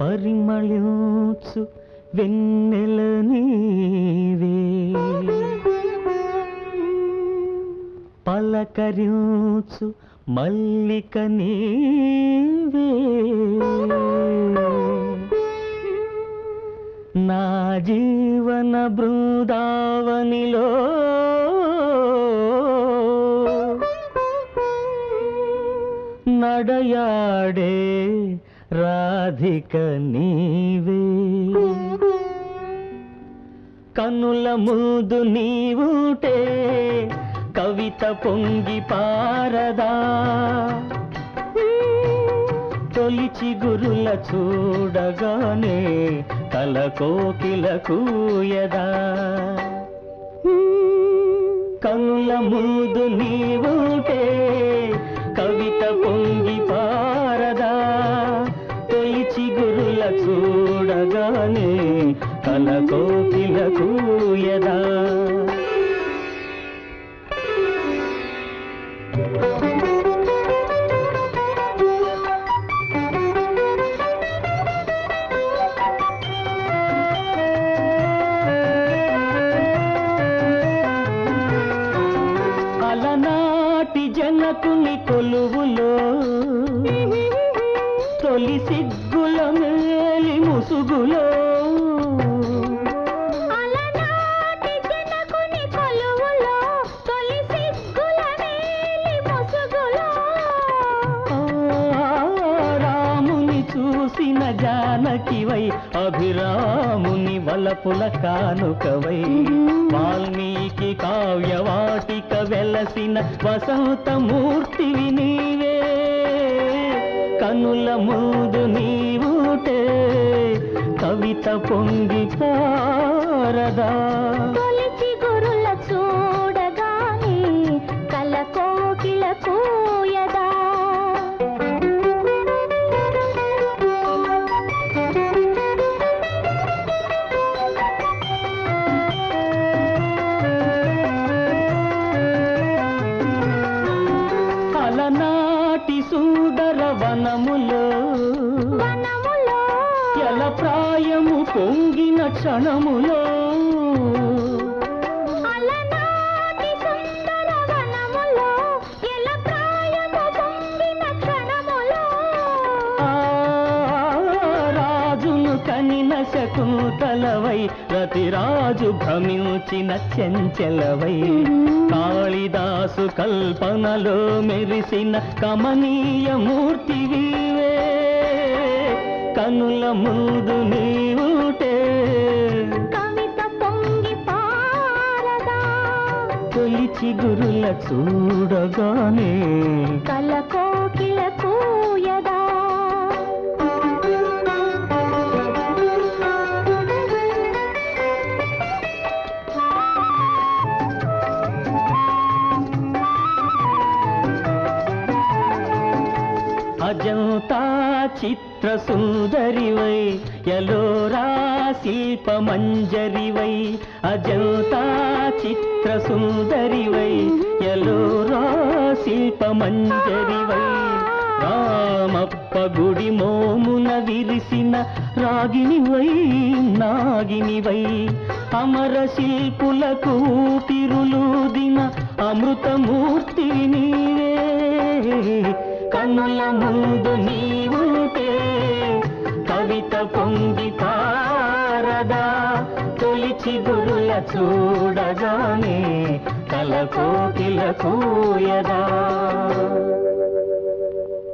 పరిమళించు వెన్నెల నీవే పలకరించు మల్లిక నీవే నా జీవన బృందావనిలో నడయాడే రాధిక నీవే కనుల ముందు నీవుటే కవిత పొంగి పారదా తొలిచి గురుల చూడగానే కల కోకిల కూయదా కనుల ముందు నీవుటే కవిత పొంగి పారదా తొలిచి గురుల చూడగానే కల కోకిల కూయదా అలనాటి జనకుని కొలువులో తొలి సిగ్గుల మేలి ముసుగులో రాముని చూసిన జానకివై అభిరాముని వలపుల కానుకవై వాల్మీకి కావ్యవాటిక వెలసిన వసంతమూర్తివి నీవే కనుల ముందు నీవుటే కవిత పొంగి పారదా తొలిచి గురుల చూడగానే కల కోకిల కూయదా అలనాటి సుందర వనములో ఎల ప్రాయము పొంగిన క్షణములో రాజును కనిన శకుంతలవై రతిరాజు భ్రమించిన చెంచలవై కాళిదాసు కల్పనలో మెరిసిన కమనీయ మూర్తివీవే కనుల ముందు నీవుటే కవిత పొంగి పారదా తొలిచి గురుల చూడగానే కల కోకిల కూయదా అజంతా చిత్ర సుందరివై ఎలోరా శిల్ప మంజరివై అజంతా చిత్ర సుందరివై ఎలోరా శిల్ప మంజరివై రామప్ప గుడి మోమున విరిసిన రాగినివై నాగినివై అమర శిల్పులకు ఊపిరులూదిన అమృతమూర్తి నీవే కన్నుల ముందు నీవుటే కవిత పొంగి పారదా తొలిచి గురుల చూడగానే కల కోకిల కూయదా